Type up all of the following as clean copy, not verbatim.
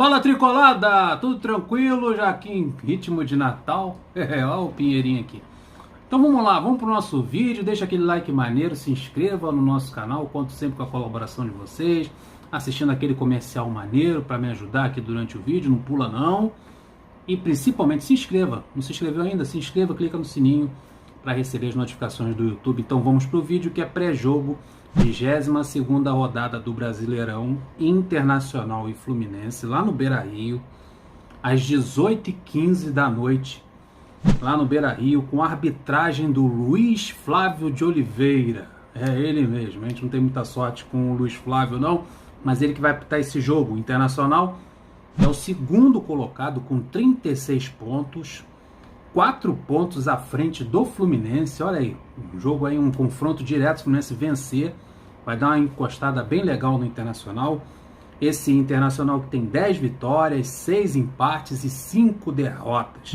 Fala, Tricolada! Tudo tranquilo? Já aqui em ritmo de Natal. Olha o Pinheirinho aqui. Então vamos lá, vamos para o nosso vídeo. Deixa aquele like maneiro, se inscreva no nosso canal. Conto sempre com a colaboração de vocês. Assistindo aquele comercial maneiro para me ajudar aqui durante o vídeo. Não pula não. E principalmente se inscreva. Não se inscreveu ainda? Se inscreva, clica no sininho para receber as notificações do YouTube. Então vamos para o vídeo que é pré-jogo. 22ª rodada do Brasileirão Internacional e Fluminense, lá no Beira-Rio, às 18h15 da noite, lá no Beira-Rio, com a arbitragem do Luiz Flávio de Oliveira. É ele mesmo, a gente não tem muita sorte com o Luiz Flávio não, mas ele que vai apitar esse jogo. O Internacional é o segundo colocado com 36 pontos, 4 pontos à frente do Fluminense. Olha aí, um jogo aí, um confronto direto. O Fluminense vencer vai dar uma encostada bem legal no Internacional. Esse Internacional que tem 10 vitórias, 6 empates e 5 derrotas.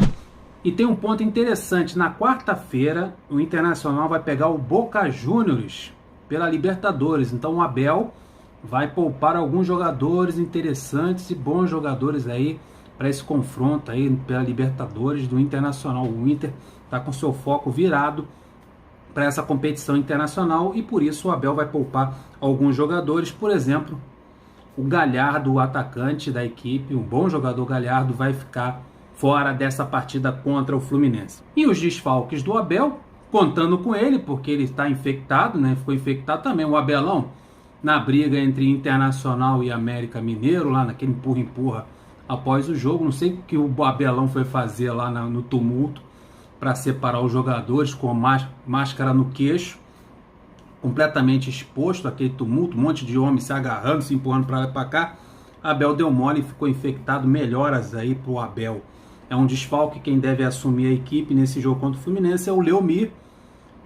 E tem um ponto interessante: na quarta-feira o Internacional vai pegar o Boca Juniors pela Libertadores. Então o Abel vai poupar alguns jogadores interessantes e bons jogadores aí para esse confronto aí pela Libertadores do Internacional. O Inter está com seu foco virado para essa competição internacional e por isso o Abel vai poupar alguns jogadores. Por exemplo, o Galhardo, o atacante da equipe, um bom jogador Galhardo, vai ficar fora dessa partida contra o Fluminense. E os desfalques do Abel, contando com ele, porque ele está infectado, né? Ficou infectado também o Abelão na briga entre Internacional e América Mineiro, lá naquele empurra-empurra após o jogo. Não sei o que o Abelão foi fazer lá no tumulto para separar os jogadores, com a máscara no queixo, completamente exposto àquele tumulto, um monte de homens se agarrando, se empurrando para lá e para cá. Abel deu mole e ficou infectado. Melhoras aí para o Abel. É um desfalque. Quem deve assumir a equipe nesse jogo contra o Fluminense é o Leomir,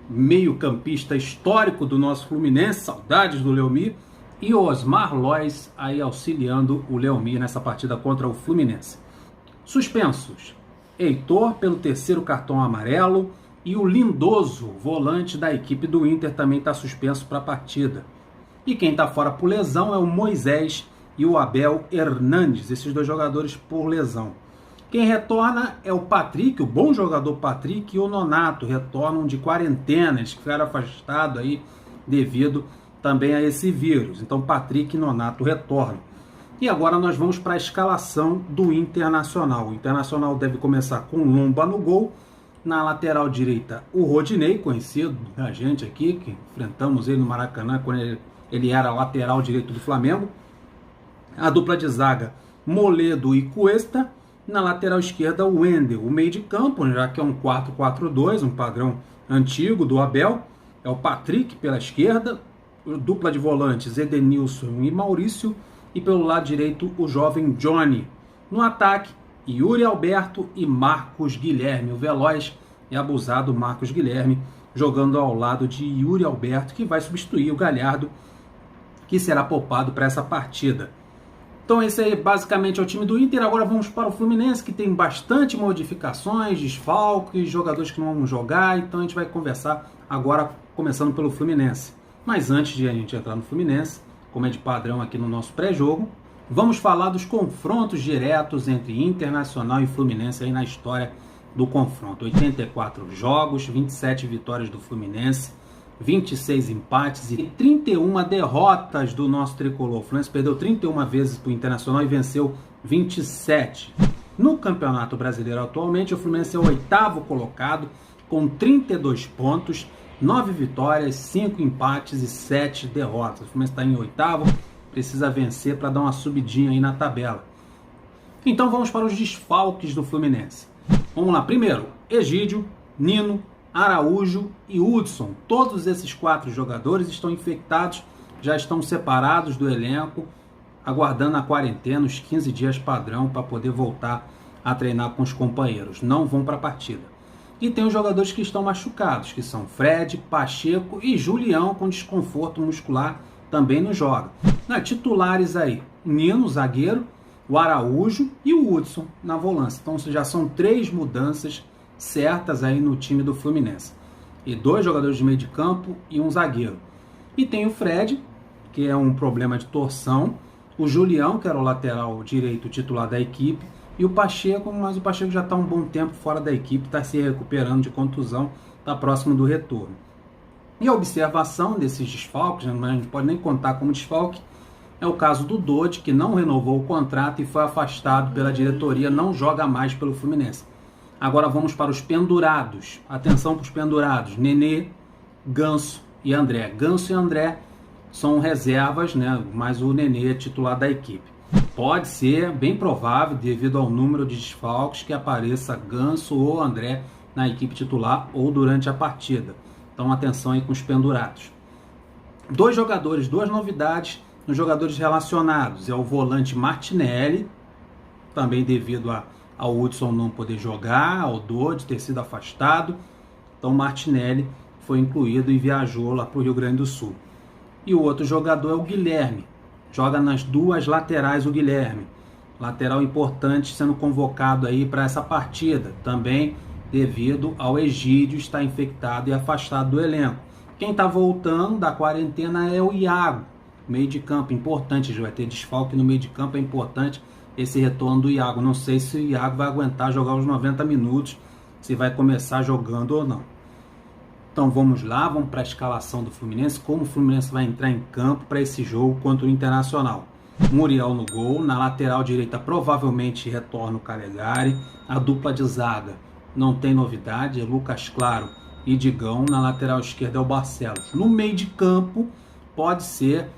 meio campista histórico do nosso Fluminense, saudades do Leomir. E o Osmar Lois aí auxiliando o Leomir nessa partida contra o Fluminense. Suspensos: Heitor pelo 3º cartão amarelo e o Lindoso, volante da equipe do Inter, também está suspenso para a partida. E quem está fora por lesão é o Moisés e o Abel Hernandes, esses dois jogadores por lesão. Quem retorna é o Patrick, o bom jogador Patrick, e o Nonato retornam de quarentena, eles ficaram afastados aí devido também a esse vírus. Então Patrick e Nonato retornam. E agora nós vamos para a escalação do Internacional. O Internacional deve começar com Lomba no gol. Na lateral direita, o Rodinei, conhecido da gente aqui, que enfrentamos ele no Maracanã quando ele era lateral direito do Flamengo. A dupla de zaga, Moledo e Cuesta. Na lateral esquerda, o Wendel. O meio de campo, já que é um 4-4-2, um padrão antigo do Abel, é o Patrick pela esquerda. Dupla de volantes, Edenilson e Maurício. E pelo lado direito, o jovem Johnny. No ataque, Yuri Alberto e Marcos Guilherme. O veloz e abusado Marcos Guilherme jogando ao lado de Yuri Alberto, que vai substituir o Galhardo, que será poupado para essa partida. Então esse aí basicamente é o time do Inter. Agora vamos para o Fluminense, que tem bastante modificações, desfalques, jogadores que não vão jogar. Então a gente vai conversar agora começando pelo Fluminense. Mas antes de a gente entrar no Fluminense, como é de padrão aqui no nosso pré-jogo, vamos falar dos confrontos diretos entre Internacional e Fluminense aí na história do confronto. 84 jogos, 27 vitórias do Fluminense, 26 empates e 31 derrotas do nosso tricolor. O Fluminense perdeu 31 vezes para o Internacional e venceu 27. No Campeonato Brasileiro atualmente, o Fluminense é o 8º colocado com 32 pontos, 9 vitórias, 5 empates e 7 derrotas. O Fluminense está em 8º, precisa vencer para dar uma subidinha aí na tabela. Então vamos para os desfalques do Fluminense. Vamos lá, primeiro, Egídio, Nino, Araújo e Hudson. Todos esses 4 jogadores estão infectados, já estão separados do elenco, aguardando a quarentena, os 15 dias padrão, para poder voltar a treinar com os companheiros. Não vão para a partida. E tem os jogadores que estão machucados, que são Fred, Pacheco e Julião, com desconforto muscular, também não joga. Titulares aí, Nino, zagueiro, o Araújo e o Hudson na volância. Então já são 3 mudanças certas aí no time do Fluminense. E 2 jogadores de meio de campo e um zagueiro. E tem o Fred, que é um problema de torção, o Julião, que era o lateral direito titular da equipe, e o Pacheco, mas o Pacheco já está um bom tempo fora da equipe, está se recuperando de contusão, está próximo do retorno. E a observação desses desfalques, a gente pode nem contar como desfalque, é o caso do Dodi, que não renovou o contrato e foi afastado pela diretoria, não joga mais pelo Fluminense. Agora vamos para os pendurados. Atenção para os pendurados. Nenê, Ganso e André. Ganso e André são reservas, né? Mas o Nenê é titular da equipe. Pode ser, bem provável, devido ao número de desfalques, que apareça Ganso ou André na equipe titular ou durante a partida. Então atenção aí com os pendurados. Dois jogadores, duas novidades nos jogadores relacionados. É o volante Martinelli, também devido ao Hudson não poder jogar, ao Dodi ter sido afastado. Então Martinelli foi incluído e viajou lá para o Rio Grande do Sul. E o outro jogador é o Guilherme. Joga nas duas laterais o Guilherme. Lateral importante sendo convocado aí para essa partida. Também devido ao Egídio estar infectado e afastado do elenco. Quem está voltando da quarentena é o Iago. Meio de campo, importante. Vai ter desfalque no meio de campo, é importante esse retorno do Iago. Não sei se o Iago vai aguentar jogar os 90 minutos, se vai começar jogando ou não. Então vamos lá, vamos para a escalação do Fluminense, como o Fluminense vai entrar em campo para esse jogo contra o Internacional. Muriel no gol, na lateral direita provavelmente retorna o Calegari, a dupla de zaga não tem novidade, é Lucas Claro e Digão, na lateral esquerda é o Barcelos. No meio de campo pode ser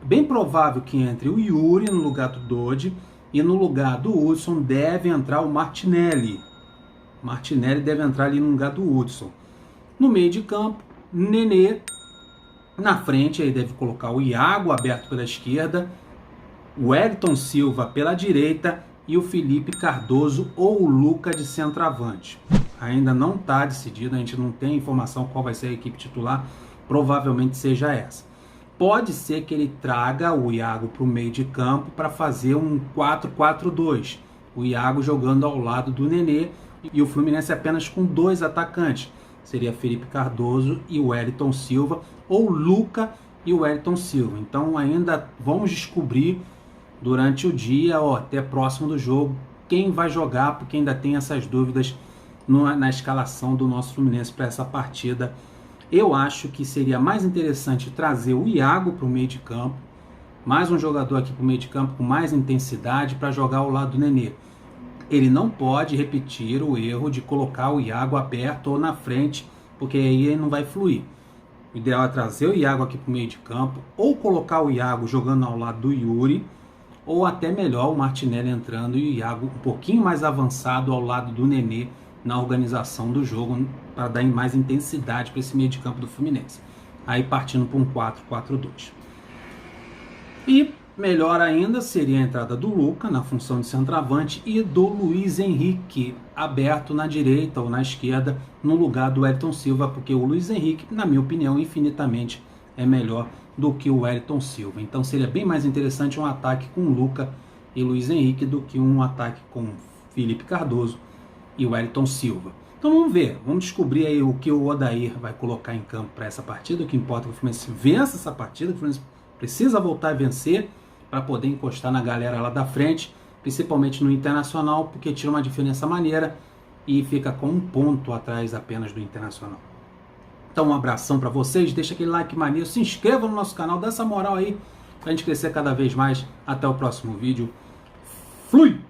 bem provável que entre o Yuri no lugar do Dodi e no lugar do Hudson deve entrar o Martinelli. Martinelli deve entrar ali no lugar do Hudson. No meio de campo, Nenê. Na frente, aí deve colocar o Iago aberto pela esquerda, o Wellington Silva pela direita e o Felipe Cardoso ou o Luca de centroavante. Ainda não está decidido, a gente não tem informação qual vai ser a equipe titular, provavelmente seja essa. Pode ser que ele traga o Iago para o meio de campo para fazer um 4-4-2. O Iago jogando ao lado do Nenê e o Fluminense apenas com dois atacantes. Seria Felipe Cardoso e o Wellington Silva, ou Luca e o Wellington Silva. Então ainda vamos descobrir durante o dia, até próximo do jogo, quem vai jogar, porque ainda tem essas dúvidas na escalação do nosso Fluminense para essa partida. Eu acho que seria mais interessante trazer o Iago para o meio de campo, mais um jogador aqui para o meio de campo com mais intensidade para jogar ao lado do Nenê. Ele não pode repetir o erro de colocar o Iago aberto ou na frente, porque aí ele não vai fluir. O ideal é trazer o Iago aqui para o meio de campo, ou colocar o Iago jogando ao lado do Yuri, ou até melhor o Martinelli entrando e o Iago um pouquinho mais avançado ao lado do Nenê na organização do jogo, para dar mais intensidade para esse meio de campo do Fluminense. Aí partindo para um 4-4-2. E melhor ainda seria a entrada do Luca na função de centroavante e do Luiz Henrique aberto na direita ou na esquerda no lugar do Wellington Silva, porque o Luiz Henrique, na minha opinião, infinitamente é melhor do que o Wellington Silva. Então seria bem mais interessante um ataque com Luca e Luiz Henrique do que um ataque com Felipe Cardoso e o Wellington Silva. Então vamos ver, vamos descobrir aí o que o Odair vai colocar em campo para essa partida. O que importa é que o Fluminense vença essa partida, o Fluminense precisa voltar a vencer para poder encostar na galera lá da frente, principalmente no Internacional, porque tira uma diferença maneira e fica com um ponto atrás apenas do Internacional. Então um abração para vocês, deixa aquele like maneiro, se inscreva no nosso canal, dá essa moral aí para a gente crescer cada vez mais. Até o próximo vídeo. Flui!